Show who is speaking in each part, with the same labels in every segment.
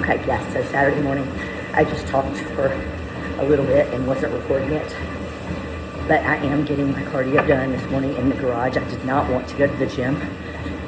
Speaker 1: Okay, yeah, so Saturday morning, I just talked for a little bit and wasn't recording it. But I am getting my cardio done this morning in the garage. I did not want to go to the gym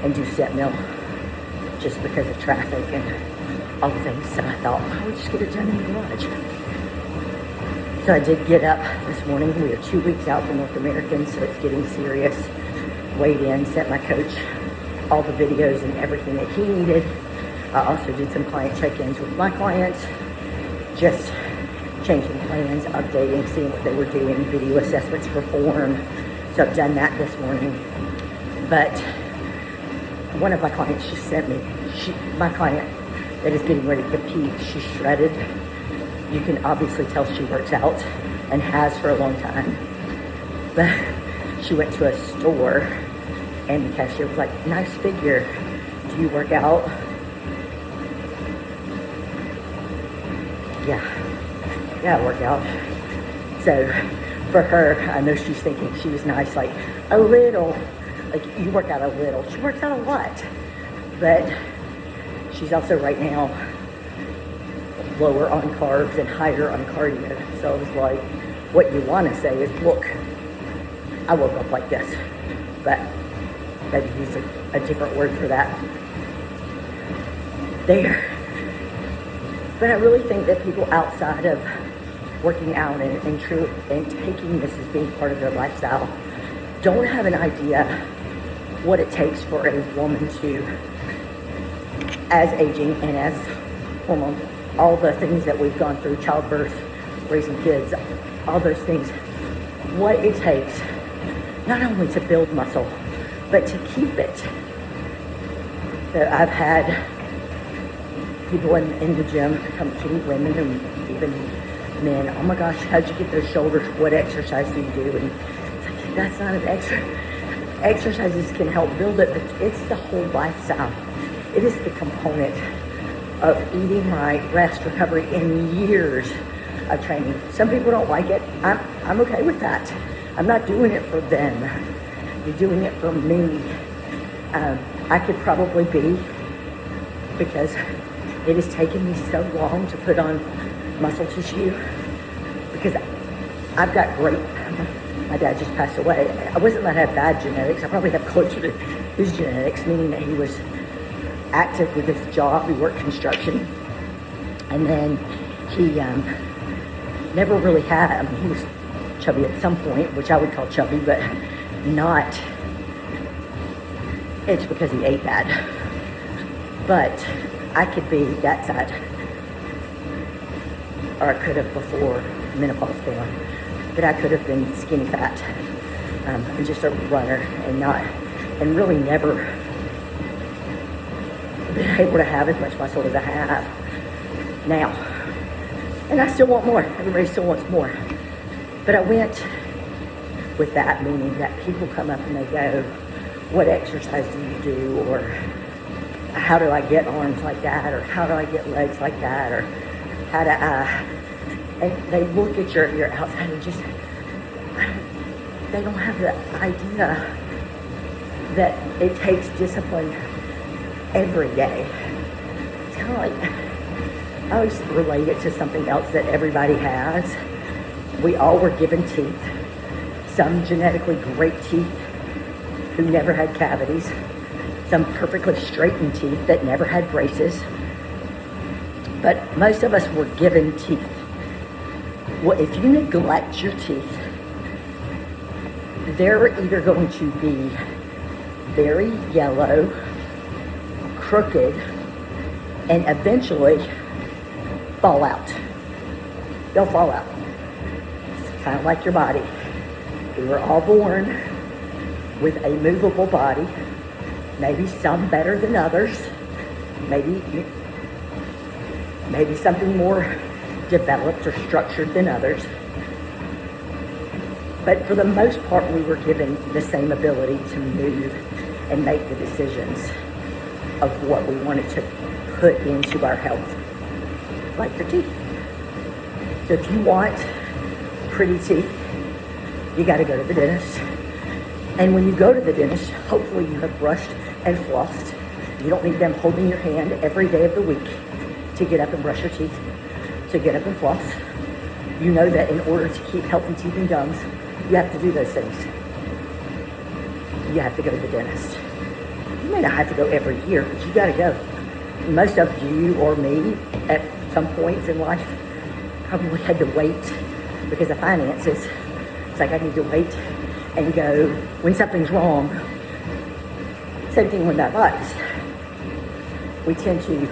Speaker 1: and do Treadmill just because of traffic and all the things. So I thought, I would just get it done in the garage. So I did get up this morning. We are 2 weeks out from North American, so it's getting serious. Weighed in, sent my coach all the videos and everything that he needed. I also did some client check-ins with my clients, just changing plans, updating, seeing what they were doing, video assessments for form. So I've done that this morning. But one of my clients just sent me, my client that is getting ready to compete, she's shredded. You can obviously tell she works out and has for a long time. But she went to a store and the cashier was like, nice figure. Do you work out? Yeah, I work out. So for her, I know she's thinking she was nice, like a little, like you work out a little. She works out a lot. But she's also right now lower on carbs and higher on cardio. So I was like, what you want to say is, look, I woke up like this. But maybe use a different word for that. There. But I really think that people outside of working out and taking this as being part of their lifestyle don't have an idea what it takes for a woman to, as aging and as hormones, all the things that we've gone through, childbirth, raising kids, all those things, what it takes not only to build muscle, but to keep it. So I've had people in the gym come to me, women and even men, oh my gosh, how'd you get those shoulders? What exercise do you do? And it's like, that's not an exercise. Exercises can help build it, but it's the whole lifestyle. It is the component of eating right, rest, recovery, and years of training. Some people don't like it. I'm okay with that. I'm not doing it for them. You're doing it for me. I could probably be, because it has taken me so long to put on muscle tissue, because I've got great, my dad just passed away. I wasn't that I have bad genetics. I probably have closer to his genetics, meaning that he was active with his job. He worked construction. And then he never really had, I mean, he was chubby at some point, which I would call chubby, but not, it's because he ate bad. But I could be that side, or I could have before menopause came on, but I could have been skinny fat and just a runner and really never been able to have as much muscle as I have now. And I still want more. Everybody still wants more. But I went with that, meaning that people come up and they go, what exercise do you do? Or how do I get arms like that? Or how do I get legs like that? Or how do I, and they look at your outside and just, they don't have the idea that it takes discipline every day. It's kind of like, I always relate it to something else that everybody has. We all were given teeth. Some genetically great teeth who never had cavities. Some perfectly straightened teeth that never had braces. But most of us were given teeth. Well, if you neglect your teeth, they're either going to be very yellow, crooked, and eventually fall out. They'll fall out. It's kind of like your body. We were all born with a movable body, maybe some better than others, maybe something more developed or structured than others. But for the most part, we were given the same ability to move and make the decisions of what we wanted to put into our health, like the teeth. So if you want pretty teeth, you got to go to the dentist. And when you go to the dentist, hopefully you have brushed and flossed. You don't need them holding your hand every day of the week, to get up and brush your teeth, to get up and floss. You know that in order to keep healthy teeth and gums, you have to do those things. You have to go to the dentist. You may not have to go every year, but you gotta go. Most of you or me at some points in life probably had to wait because of finances. It's like I need to wait and go when something's wrong. Same thing with our bodies. We tend to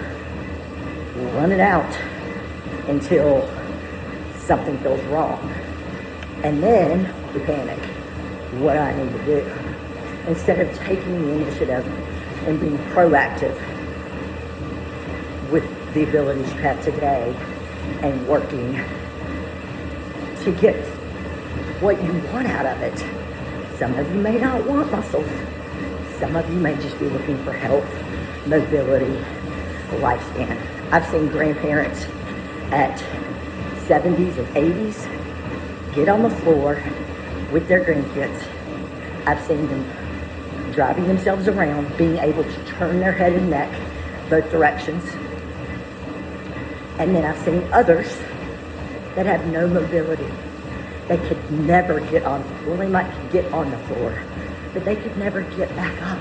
Speaker 1: run it out until something feels wrong. And then we panic. What do I need to do? Instead of taking the initiative and being proactive with the abilities you have today and working to get what you want out of it. Some of you may not want muscles. Some of you may just be looking for health, mobility, lifespan. I've seen grandparents at 70s and 80s get on the floor with their grandkids. I've seen them driving themselves around, being able to turn their head and neck both directions. And then I've seen others that have no mobility. They could never get on, well, they might get on the floor, but they could never get back up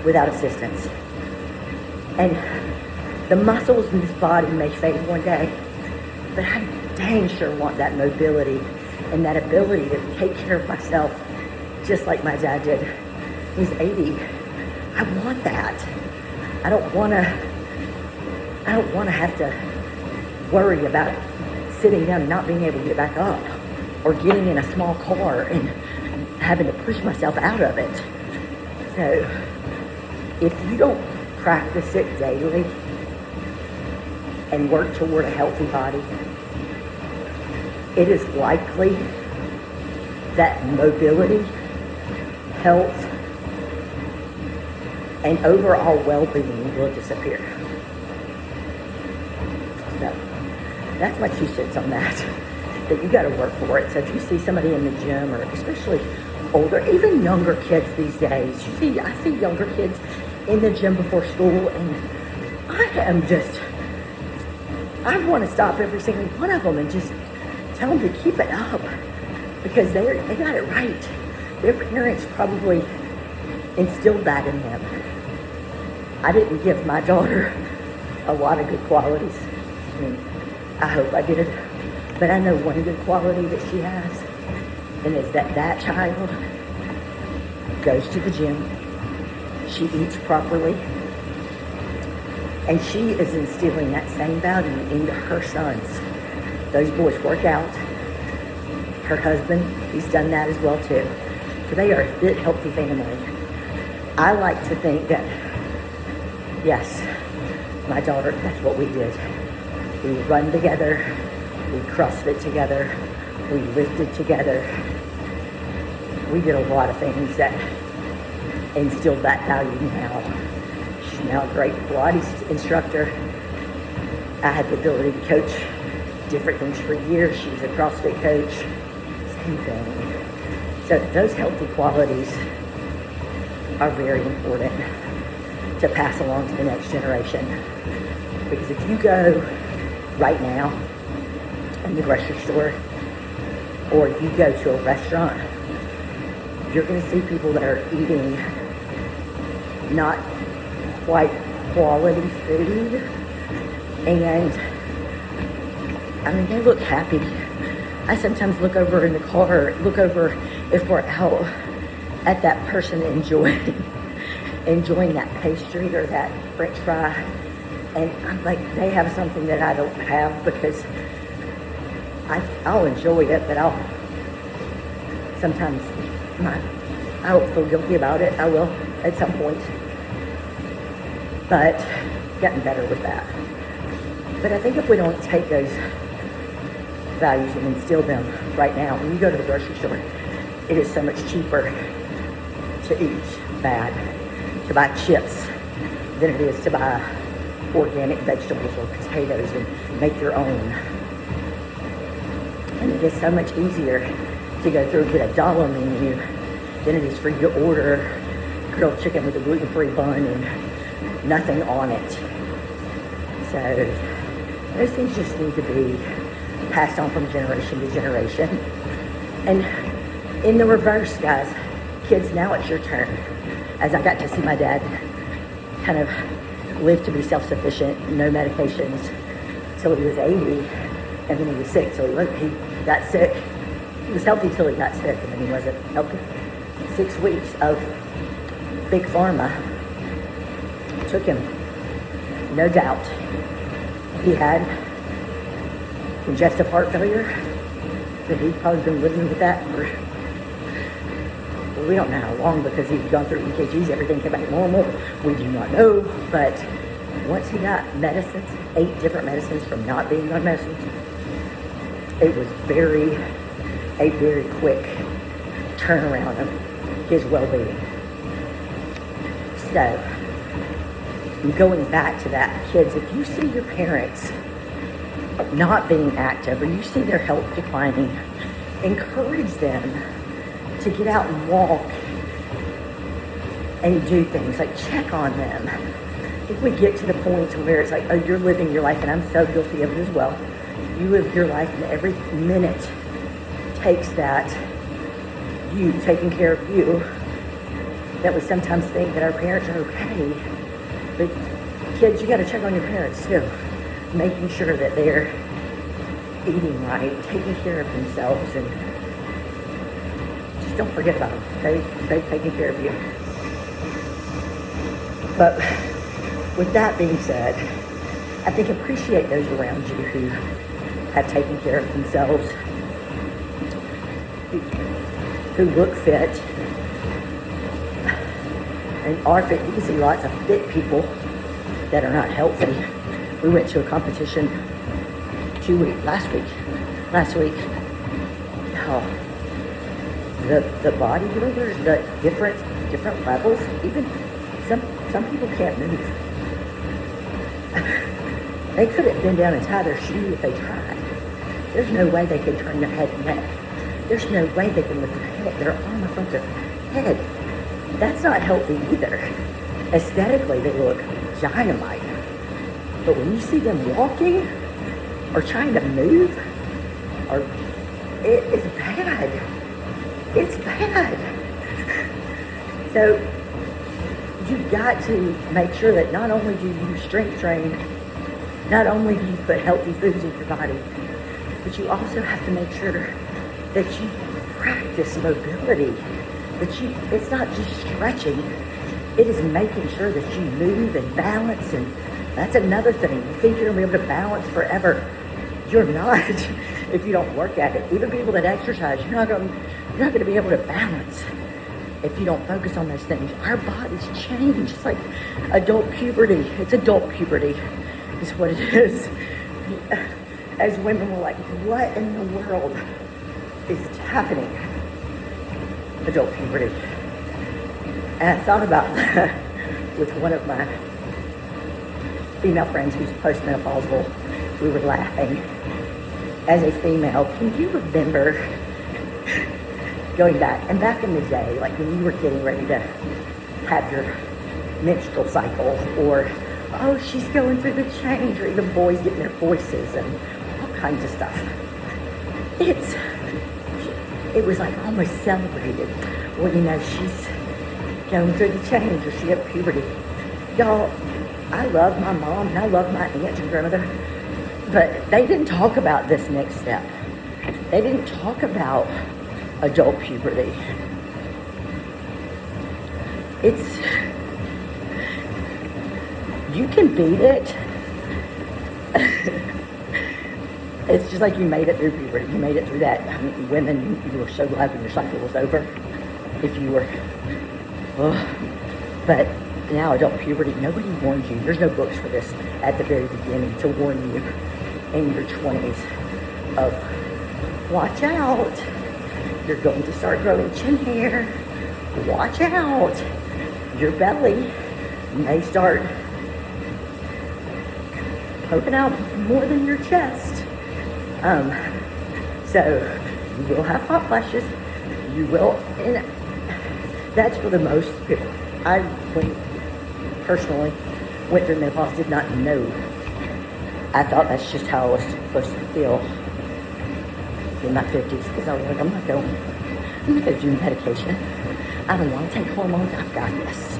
Speaker 1: without assistance. And the muscles in this body may fade one day, but I dang sure want that mobility and that ability to take care of myself just like my dad did. He's 80. I want that. I don't want to have to worry about sitting down and not being able to get back up or getting in a small car and having to push myself out of it. So if you don't practice it daily and work toward a healthy body, it is likely that mobility, health, and overall well-being will disappear. So that's my 2 cents on that you got to work for it. So if you see somebody in the gym, or especially older, even younger kids these days, I see younger kids in the gym before school, and I want to stop every single one of them and just tell them to keep it up, because they got it right. Their parents probably instilled that in them. I didn't give my daughter a lot of good qualities. I mean, I hope I did. But I know one good quality that she has, and is that child goes to the gym, she eats properly, and she is instilling that same value into her sons. Those boys work out. Her husband, he's done that as well too. So they are a fit, healthy family. I like to think that, yes, my daughter, that's what we did. We run together, we CrossFit together, we lifted together. We did a lot of things that instilled that value now. She's now a great Pilates instructor. I had the ability to coach different things for years. She's a CrossFit coach, same thing. So those healthy qualities are very important to pass along to the next generation. Because if you go right now in the grocery store, or you go to a restaurant, you're going to see people that are eating not quite quality food, and I mean, they look happy. I sometimes look over in the car, look over if we're out at that person enjoying that pastry or that French fry, and I'm like, they have something that I don't have, because I'll enjoy it, but sometimes I will feel guilty about it. I will at some point, but getting better with that. But I think if we don't take those values and instill them right now, when you go to the grocery store, it is so much cheaper to eat bad, to buy chips, than it is to buy organic vegetables or potatoes and make your own. And it is so much easier to go through and get a dollar menu than it is for you to order grilled chicken with a gluten-free bun and nothing on it. So Those things just need to be passed on from generation to generation. And in the reverse, guys, kids, now it's your turn. As I got to see my dad kind of live to be self-sufficient, no medications, till he was 80, and then he was sick, so he got sick. He was healthy till he got sick, and then he wasn't healthy. 6 weeks of big pharma took him, no doubt. He had congestive heart failure, but he'd probably been living with that for, well, we don't know how long, because he'd gone through EKGs, everything came back normal. We do not know, but once he got medicines, 8 different medicines from not being on medicines, it was a very quick turnaround of his well-being. So, going back to that, kids, if you see your parents not being active, or you see their health declining, encourage them to get out and walk and do things, like check on them. If we get to the point where it's like, oh, you're living your life, and I'm so guilty of it as well, you live your life and every minute takes that, you taking care of you, that we sometimes think that our parents are okay. But kids, you got to check on your parents too, making sure that they're eating right, taking care of themselves, and just don't forget about them. They've taken care of you. But with that being said, I think appreciate those around you who have taken care of themselves, who look fit and are fit. You can see lots of fit people that are not healthy. We went to a competition last week. Oh, the bodybuilders, the different levels, even some people can't move. They couldn't bend down and tie their shoe if they tried. There's no way they could turn their head and neck. There's no way they can lift their arm above their head. That's not healthy either. Aesthetically, they look dynamite. But when you see them walking or trying to move, it is bad. It's bad. So you've got to make sure that not only do you strength train, not only do you put healthy foods in your body, but you also have to make sure that you practice mobility. It's not just stretching, it is making sure that you move and balance. And that's another thing. You think you're gonna be able to balance forever. You're not if you don't work at it. Even people that exercise, you're not gonna be able to balance if you don't focus on those things. Our bodies change. It's like adult puberty. It's adult puberty is what it is. As women, we're like, what in the world is happening? Adult puberty. And I thought about that with one of my female friends who's postmenopausal. We were laughing. As a female, can you remember going back in the day, like when you were getting ready to have your menstrual cycle, or, oh, she's going through the change, or even boys getting their voices and all kinds of stuff. It was like almost celebrated. Well, you know, she's going through the change, or she had puberty. Y'all, I love my mom and I love my aunt and grandmother, but they didn't talk about this next step. They didn't talk about adult puberty. You can beat it. It's just like you made it through puberty. You made it through that. I mean, women, you were so glad when your cycle was over. If you were, but now adult puberty, nobody warned you. There's no books for this at the very beginning to warn you in your 20s of, watch out. You're going to start growing chin hair. Watch out. Your belly may start poking out more than your chest. So you will have hot flashes. You will, and that's for the most people. I personally went through menopause, did not know I thought that's just how I was supposed to feel in my 50s, because I was like, I'm not going to do medication. I don't want to take hormones. I've got this.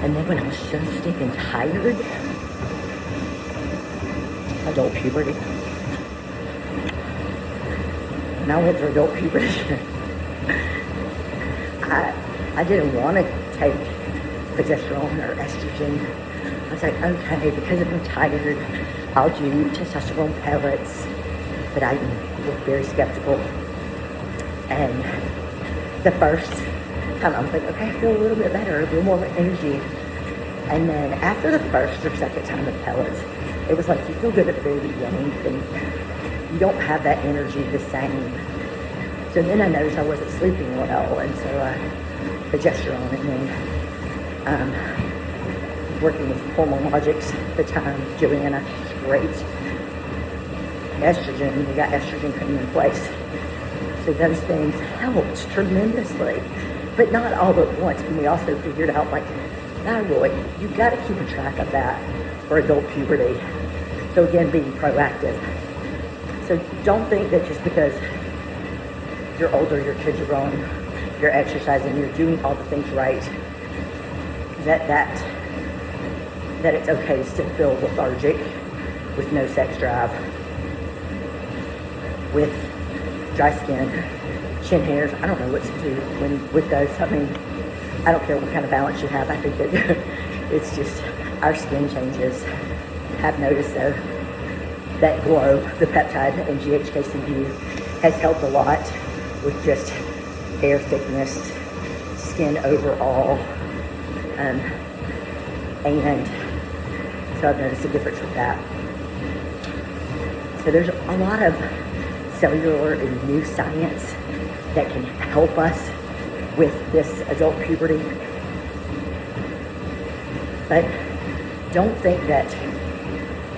Speaker 1: And then when I was so stinking tired, adult puberty. When I went through adult puberty, I didn't want to take progesterone or estrogen. I was like, okay, because I've been tired, I'll do testosterone pellets. But I was very skeptical. And the first time I was like, okay, I feel a little bit better, a little more energy. And then after the first or second time of pellets, it was like you feel good at the very beginning, and you don't have that energy the same. So then I noticed I wasn't sleeping well, and so progesterone, and then working with hormone logics at the time, Joanna, she's great. Estrogen, we got estrogen coming in place. So those things helped tremendously, but not all at once. And we also figured out, like, thyroid, you've got to keep a track of that for adult puberty. So again, being proactive. So don't think that just because you're older, your kids are grown, you're exercising, you're doing all the things right, that it's okay to still feel lethargic with no sex drive, with dry skin, chin hairs. I don't know what to do with those. I mean, I don't care what kind of balance you have. I think that it's just our skin changes. I've noticed though that glow, the peptide and GHKCU has helped a lot with just hair thickness, skin overall, and so I've noticed a difference with that. So there's a lot of cellular and new science that can help us with this adult puberty. But don't think that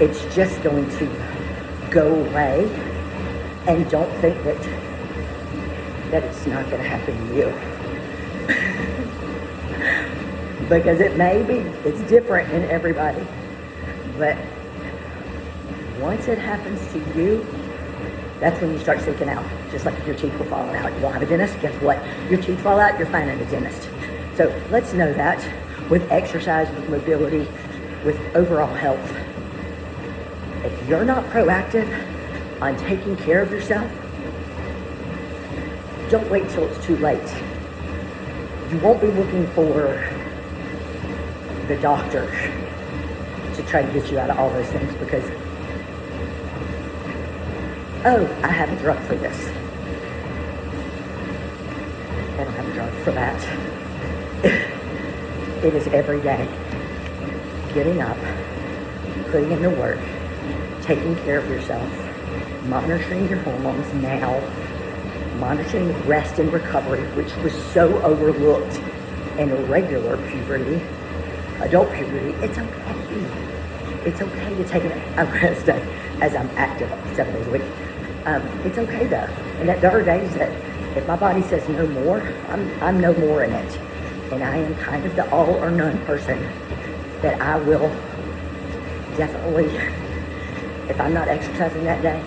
Speaker 1: it's just going to go away, and don't think that it's not going to happen to you. Because it may be, it's different in everybody. But once it happens to you, that's when you start seeking out. Just like your teeth were falling out. You don't have a dentist, guess what? Your teeth fall out, you're finding a dentist. So let's know that with exercise, with mobility, with overall health. If you're not proactive on taking care of yourself, don't wait till it's too late. You won't be looking for the doctor to try to get you out of all those things because, oh, I have a drug for this. I don't have a drug for that. It is every day. Getting up, putting in the work, taking care of yourself, monitoring your hormones now, monitoring rest and recovery, which was so overlooked in regular puberty, adult puberty. It's okay. It's okay to take a rest day as I'm active 7 days a week. It's okay though. And there are days that if my body says no more, I'm no more in it. And I am kind of the all or none person that I will definitely, if I'm not exercising that day,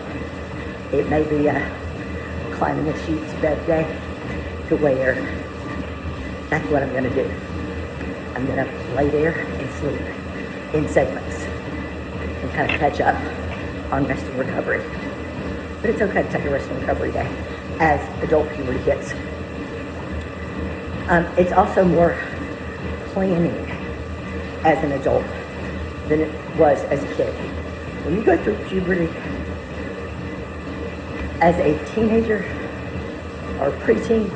Speaker 1: it may be a climbing the sheets bed day to where that's what I'm going to do. I'm going to lay there and sleep in segments and kind of catch up on rest and recovery. But it's okay to take a rest and recovery day as adult puberty hits. It's also more planning as an adult than it was as a kid. When you go through puberty as a teenager or preteen,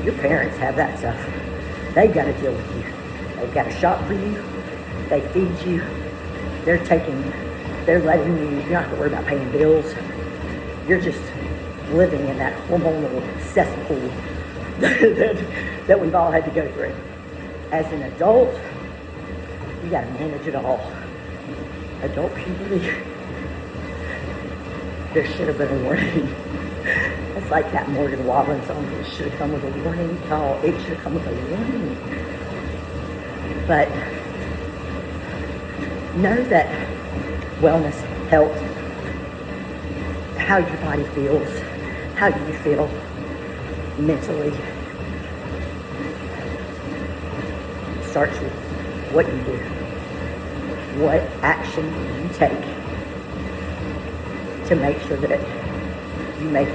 Speaker 1: your parents have that stuff. They've got to deal with you. They've got to shop for you. They feed you. They're letting you, you don't have to worry about paying bills. You're just living in that hormonal cesspool that we've all had to go through. As an adult, you got to manage it all. Adult puberty, there should have been a warning. It's like that Morgan Wallen song, it should have come with a warning. Oh, it should have come with a warning. But know that wellness, health, how your body feels, how you feel mentally. Starts with what you do, what action you take to make sure that you make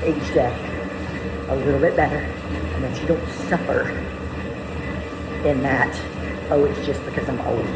Speaker 1: each day a little bit better, and that you don't suffer in that, oh, it's just because I'm old.